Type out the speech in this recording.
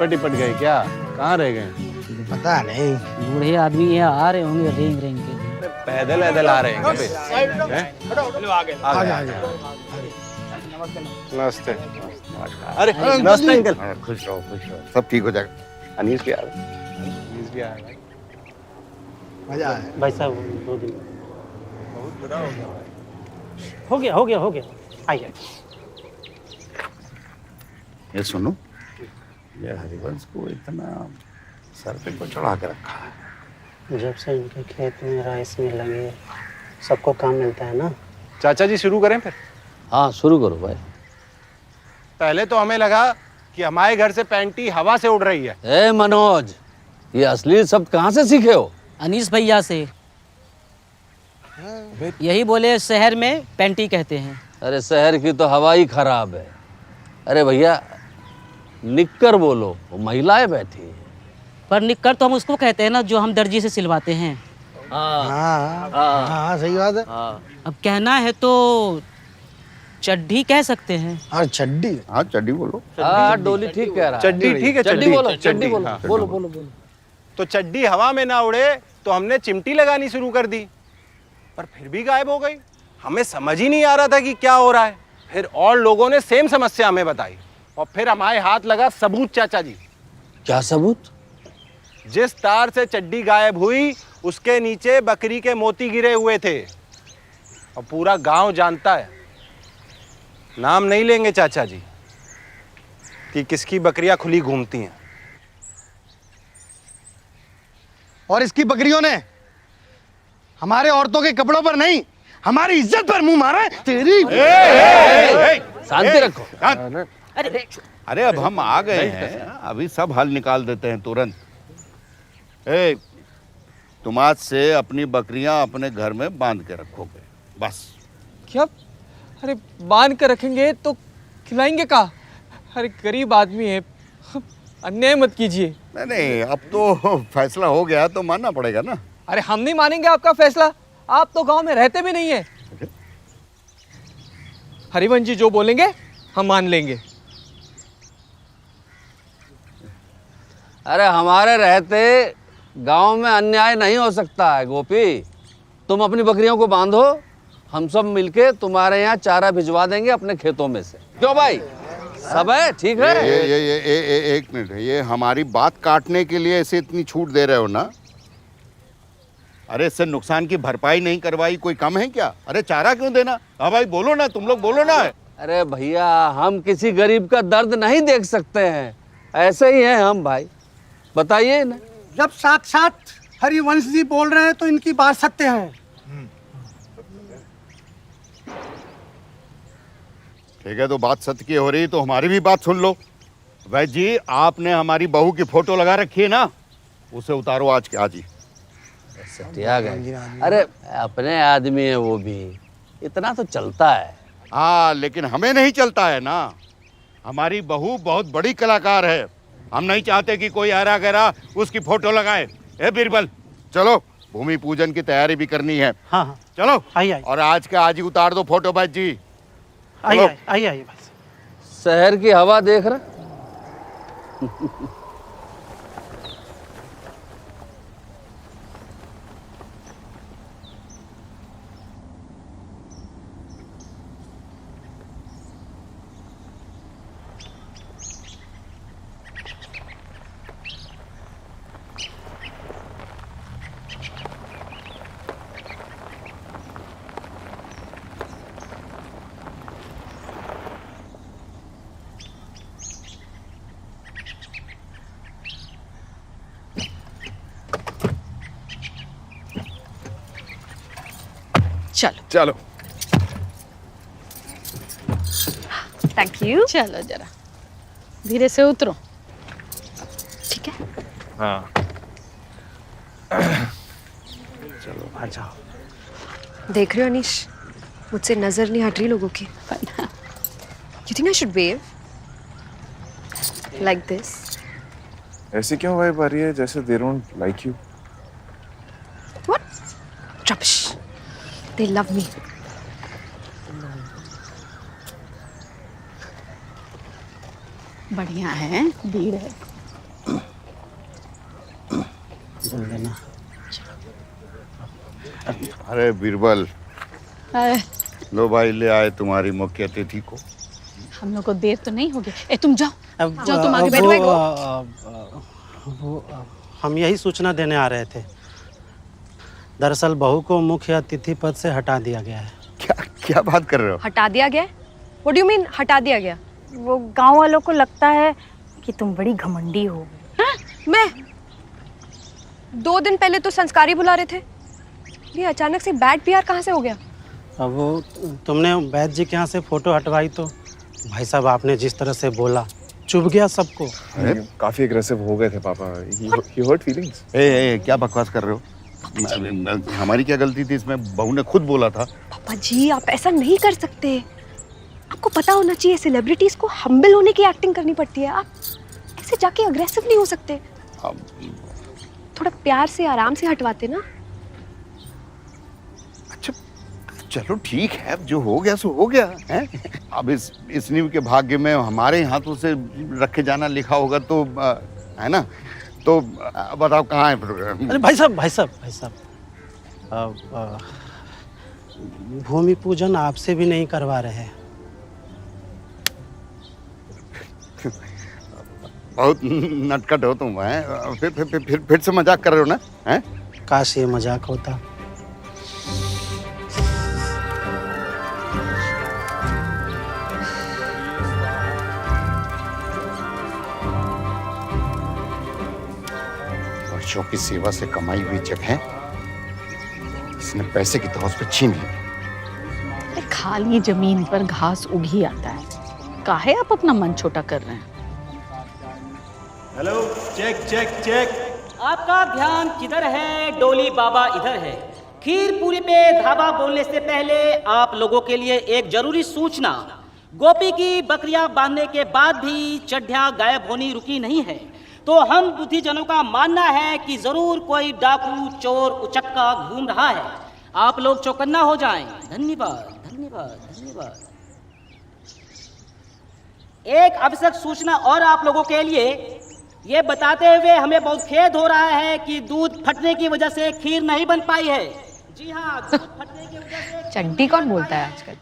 लिपट लिपट गए क्या? कहाँ रह गए? पता नहीं। बूढ़े आदमी ये आ रहे होंगे रेंग रेंग के। पैदल पैदल आ रहे हैं नमस्ते। अरे नमस्ते अंकल। खुश रहो, सब ठीक हो जाएगा। अनीस भी आ रहा है। अनीस भी आ रहा है। मजा आया भाई साहब 2 दिन बहुत बुरा हो गया। हो गया आइए। ये सुनो, ये हरिवंश को इतना सर पे को चढ़ा के रखा है। जब से इनके खेत में राइस में लगे सबको काम मिलता है ना। चाचा जी शुरू करें फिर? हाँ शुरू करो भाई। पहले तो हमें लगा कि हमारे घर से पैंटी हवा से उड़ रही है। ए मनोज, ये असली शब्द कहाँ से सीखे हो? अनीस भैया से। यही बोले शहर में पैंटी कहते हैं। अरे शहर की तो हवा ही खराब है। अरे भैया निक्कर बोलो, वो महिलाएं बैठी हैं। पर निक्कर तो हम उसको कहते हैं ना जो हम दर्जी से सिलवाते हैं। हाँ सही बात है। अब कहना है तो चड्ढी कह सकते हैं। और चड्डी। हाँ चड्डी बोलो। हाँ डोली ठीक कह रहा है। चड्डी ठीक है। चड्डी बोलो, चड्डी चड्डी, बोलो, हाँ। बोलो। तो चड्डी हवा में ना उड़े तो हमने चिमटी लगानी शुरू कर दी, पर फिर भी गायब हो गई। हमें समझ ही नहीं आ रहा था कि क्या हो रहा है। फिर और लोगों ने सेम समस्या हमें बताई और फिर हमारे हाथ लगा सबूत। चाचा जी, क्या सबूत? जिस तार से चड्डी गायब हुई उसके नीचे बकरी के मोती गिरे हुए थे और पूरा गांव जानता है। नाम नहीं लेंगे चाचा जी कि किसकी बकरियां खुली घूमती हैं। और इसकी बकरियों ने हमारे औरतों के कपड़ों पर नहीं, हमारी इज्जत पर मुंह मारा है। तेरी शांति रखो। अरे अब हम आ गए हैं, अभी सब हल निकाल देते हैं तुरंत। ए, तुम आज से अपनी बकरियां अपने घर में बांध के रखोगे, बस। क्या? अरे बांध कर रखेंगे तो खिलाएंगे का? अरे गरीब आदमी है, अन्याय मत कीजिए। नहीं, अब तो फैसला हो गया तो मानना पड़ेगा ना। अरे हम नहीं मानेंगे आपका फैसला, आप तो गांव में रहते भी नहीं है। हरिवंश जी जो बोलेंगे हम मान लेंगे। अरे हमारे रहते गांव में अन्याय नहीं हो सकता है गोपी। तुम अपनी बकरियों को बांधो, हम सब मिलके तुम्हारे यहाँ चारा भिजवा देंगे अपने खेतों में से। क्यों भाई, सब है ठीक है? ये एक मिनट, ये हमारी बात काटने के लिए ऐसे इतनी छूट दे रहे हो ना? अरे इससे नुकसान की भरपाई नहीं करवाई कोई कम है क्या? अरे चारा क्यों देना? हाँ भाई बोलो ना, तुम लोग बोलो ना। अरे भैया हम किसी गरीब का दर्द नहीं देख सकते हैं, ऐसे ही हैं हम भाई, बताइए ना। जब साक्षात हरिवंश जी बोल रहे हैं तो इनकी बात सत्य है। ठीक है, तो बात सत्य की हो रही तो हमारी भी बात सुन लो। वैद्य जी, आपने हमारी बहू की फोटो लगा रखी है ना, उसे उतारो आज के आज ही। सटिया गए। अरे अपने आदमी है वो भी, इतना तो चलता है। हाँ लेकिन हमें नहीं चलता है ना। हमारी बहू बहुत बड़ी कलाकार है, हम नहीं चाहते कि कोई आरा गहरा उसकी फोटो लगाए। ए बीरबल, चलो भूमि पूजन की तैयारी भी करनी है। हाँ चलो आइए और आज का आज ही उतार दो फोटो वैद्य जी। आइए। शहर की हवा देख रहा। चलो चलो थैंक यू। चलो जरा धीरे से उतरो। ठीक है। हाँ चलो आ जाओ। देख रहे हो अनीश, मुझसे नजर नहीं हट रही लोगों की। You think I should wave like this? ऐसे क्यों वाइब आ रही है जैसे they don't like you? What rubbish, they love me. बढ़िया है, भीड़ है। बोल देना। अरे बीरबल, अरे, लो भाई ले आए तुम्हारी मुख्य अतिथि को। हम लोग को देर तो नहीं होगी। ए तुम जाओ, अब जाओ तुम आगे वो, बैठो। वो हम यही सूचना देने आ रहे थे। दरअसल बहू को मुख्य अतिथि पद से हटा दिया गया है। क्या क्या बात कर रहे हो? हटा दिया गया? व्हाट डू यू मीन हटा दिया गया? वो गांव वालों को लगता है कि तुम बड़ी घमंडी हो। मैं 2 दिन पहले तो संस्कारी बुला रहे थे, ये अचानक से बैड पीआर कहाँ से हो गया? अब वो तुमने वैद्य जी के यहाँ से फोटो हटवाई तो भाई साहब आपने जिस तरह से बोला चुभ गया सबको। अरे काफी एग्रेसिव हो गए थे पापा। He hurt feelings. ए, क्या बकवास कर रहे हो? हमारी क्या गलती थी इसमें? बहू ने खुद बोला था। पापा जी आप ऐसा नहीं कर सकते, आपको पता होना चाहिए सेलिब्रिटीज को हम्बल होने की एक्टिंग करनी पड़ती है। आप ऐसे जाके अग्रेसिव नहीं हो सकते, थोड़ा प्यार से आराम से हटवाते ना। अच्छा चलो ठीक है, अब जो हो गया सो हो गया है। अब इस नींव के भाग्य में हमारे हाथों से रखे जाना लिखा होगा तो है ना। तो बताओ कहाँ है प्रोग्राम? अरे भाई साहब भूमि पूजन आपसे भी नहीं करवा रहे हैं। बहुत नटखट हो तुम हैं। फिर से मजाक कर रहे हो ना? हैं? काश ये मजाक होता। वर्षों की सेवा से कमाई हुई जगह इसने पैसे की तौर पे छीन ली। अरे खाली जमीन पर घास उग ही आता है, काहे आप अपना मन छोटा कर रहे हैं? Hello, check check check. आपका ध्यान किधर है? डोली बाबा इधर है। खीरपुरी पे धाबा बोलने से पहले आप लोगों के लिए एक जरूरी सूचना। गोपी की बकरियां बांधने के बाद भी चड्ढियां गायब होनी रुकी नहीं है, तो हम बुद्धिजनों का मानना है कि जरूर कोई डाकू चोर उचक्का घूम रहा है। आप लोग चौकन्ना हो जाएं। धन्यवाद धन्यवाद धन्यवाद। एक आवश्यक सूचना और आप लोगों के लिए, ये बताते हुए हमें बहुत खेद हो रहा है कि दूध फटने की वजह से खीर नहीं बन पाई है। जी हाँ, दूध फटने की वजह से चड्डी कौन बोलता है आजकल?